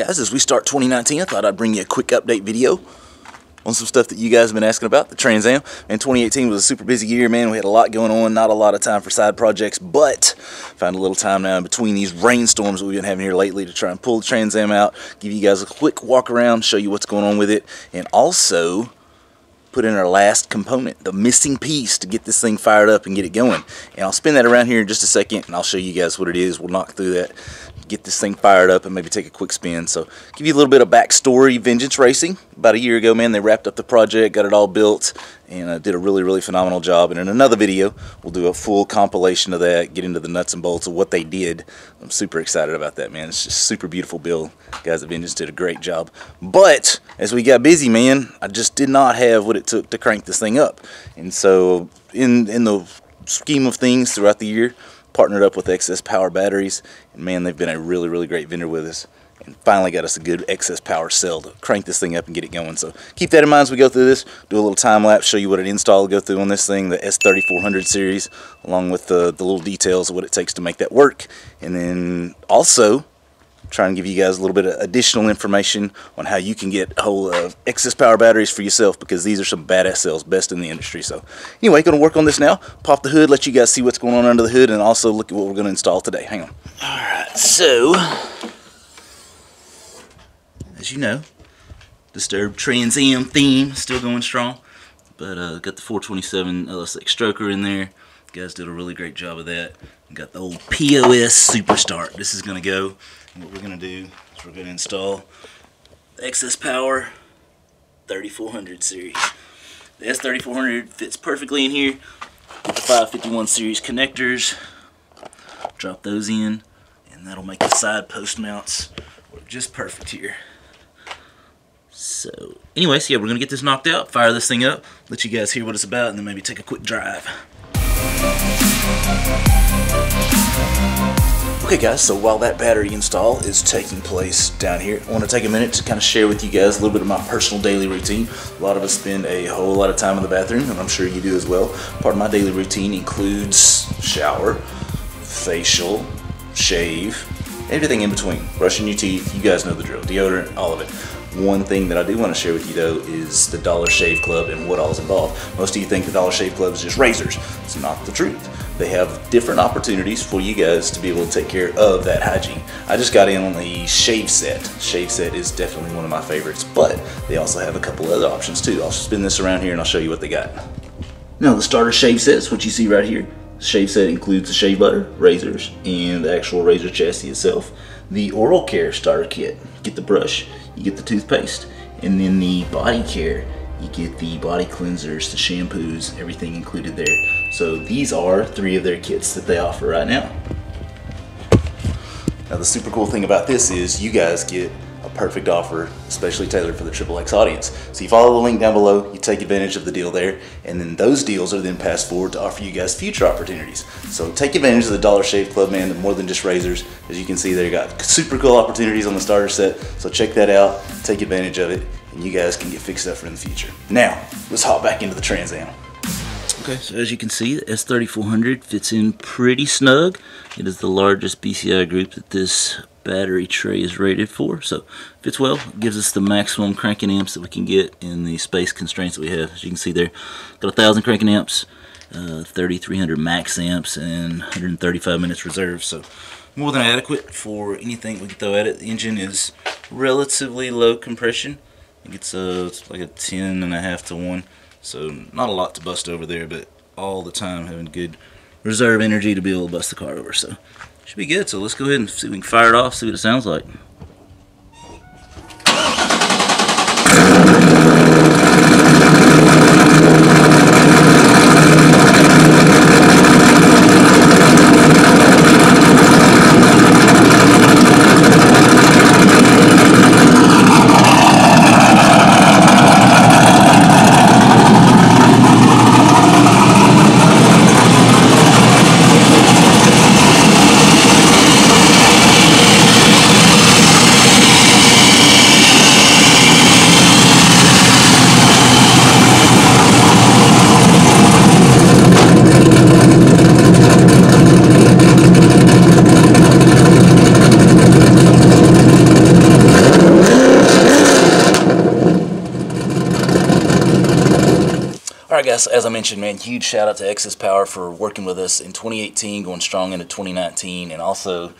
guys, as we start 2019, I thought I'd bring you a quick update video on some stuff that you guys have been asking about, the Trans Am. And 2018 was a super busy year, man. We had a lot going on, not a lot of time for side projects, but found a little time now in between these rainstorms that we've been having here lately to try and pull the Trans Am out, give you guys a quick walk around, show you what's going on with it, and also put in our last component, the missing piece to get this thing fired up and get it going. And I'll spin that around here in just a second, and I'll show you guys what it is. We'll knock through that, get this thing fired up, and maybe take a quick spin. So give you a little bit of backstory. Vengeance Racing, about a year ago, man, they wrapped up the project, got it all built, and did a really phenomenal job. And in another video, we'll do a full compilation of that, get into the nuts and bolts of what they did. I'm super excited about that, man. It's just a super beautiful build. Guys at Vengeance did a great job. But as we got busy, man, I just did not have what it took to crank this thing up. And so in the scheme of things throughout the year, partnered up with Excess Power Batteries, and man, they've been a really great vendor with us, and finally got us a good excess power cell to crank this thing up and get it going. So keep that in mind as we go through this. Do a little time lapse, show you what an install will go through on this thing, the S3400 series, along with the little details of what it takes to make that work, and then also try and give you guys a little bit of additional information on how you can get a hold of excess power batteries for yourself, because these are some badass cells, best in the industry. So anyway, going to work on this now, pop the hood, let you guys see what's going on under the hood, and also look at what we're going to install today. Hang on. Alright, so as you know, Disturbed Trans Am theme still going strong, but got the 427 LSX stroker in there. You guys did a really great job of that. Got the old POS Super Start. This is going to go. And what we're going to do is we're going to install the Excess Power 3400 series. The S3400 fits perfectly in here with the 551 series connectors. Drop those in, and that'll make the side post mounts work just perfect here. So anyways, yeah, we're going to get this knocked out, fire this thing up, let you guys hear what it's about, and then maybe take a quick drive. Okay guys, so while that battery install is taking place down here, I want to take a minute to kind of share with you guys a little bit of my personal daily routine. A lot of us spend a whole lot of time in the bathroom, and I'm sure you do as well. Part of my daily routine includes shower, facial, shave, everything in between. Brushing your teeth, you guys know the drill, deodorant, all of it. One thing that I do want to share with you though is the Dollar Shave Club and what all is involved. Most of you think the Dollar Shave Club is just razors. It's not the truth. They have different opportunities for you guys to be able to take care of that hygiene. I just got in on the shave set. Shave set is definitely one of my favorites, but they also have a couple other options too. I'll spin this around here and I'll show you what they got. Now the starter shave set is what you see right here. Shave set includes the shave butter, razors, and the actual razor chassis itself. The oral care starter kit, get the brush, you get the toothpaste, and then the body care, you get the body cleansers, the shampoos, everything included there. So these are 3 of their kits that they offer right now. Now the super cool thing about this is you guys get a perfect offer, especially tailored for the XXX audience. So you follow the link down below, you take advantage of the deal there, and then those deals are then passed forward to offer you guys future opportunities. So take advantage of the Dollar Shave Club, man. They're more than just razors. As you can see, they got super cool opportunities on the starter set. So check that out, take advantage of it, and you guys can get fixed up for in the future. Now, let's hop back into the Trans Am. Okay, so as you can see, the S3400 fits in pretty snug. It is the largest BCI group that this battery tray is rated for, so fits well. It gives us the maximum cranking amps that we can get in the space constraints that we have. As you can see there, got 1,000 cranking amps, 3,300 max amps, and 135 minutes reserve, so more than adequate for anything we can throw at it. The engine is relatively low compression. I think it's like a 10.5 to 1, so not a lot to bust over there, but all the time having good reserve energy to be able to bust the car over, so should be good. So let's go ahead and see if we can fire it off, see what it sounds like. Alright guys, as I mentioned, man, huge shout out to Excess Power for working with us in 2018, going strong into 2019, and also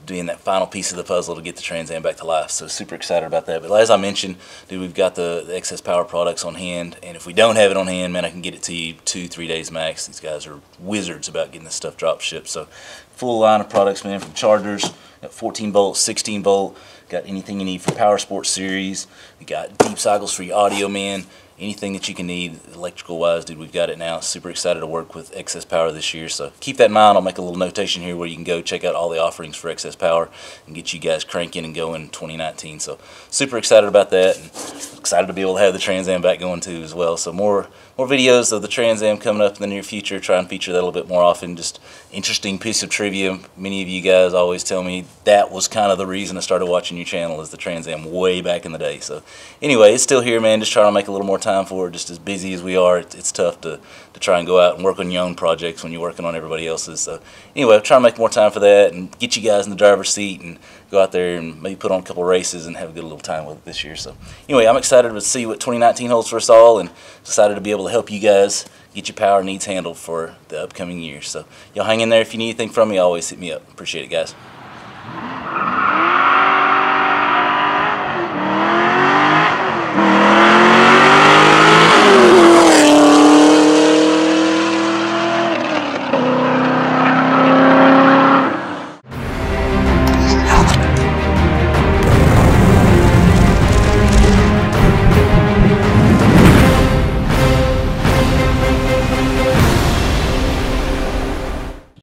doing that final piece of the puzzle to get the Trans Am back to life. So super excited about that. But as I mentioned, dude, we've got the Excess Power products on hand, and if we don't have it on hand, man, I can get it to you 2-3 days max. These guys are wizards about getting this stuff drop shipped. So full line of products, man, from chargers, got 14 volt, 16 volt, got anything you need for Power Sports series. We got deep cycles for your audio, man. Anything that you can need electrical wise, dude, we've got it now. Super excited to work with Excess Power this year, so keep that in mind. I'll make a little notation here where you can go check out all the offerings for Excess Power and get you guys cranking and going in 2019. So super excited about that, and excited to be able to have the Trans Am back going too as well. So more videos of the Trans Am coming up in the near future. Try and feature that a little bit more often. Just interesting piece of trivia. Many of you guys always tell me that was kind of the reason I started watching your channel, is the Trans Am way back in the day. So anyway, it's still here, man. Just trying to make a little more time for it. Just as busy as we are, it's tough to try and go out and work on your own projects when you're working on everybody else's. So anyway, I'm trying to make more time for that and get you guys in the driver's seat and go out there and maybe put on a couple races and have a good little time with it this year. So anyway, I'm excited to see what 2019 holds for us all, and excited to be able to help you guys get your power needs handled for the upcoming year. So y'all hang in there. If you need anything from me, always hit me up. Appreciate it, guys.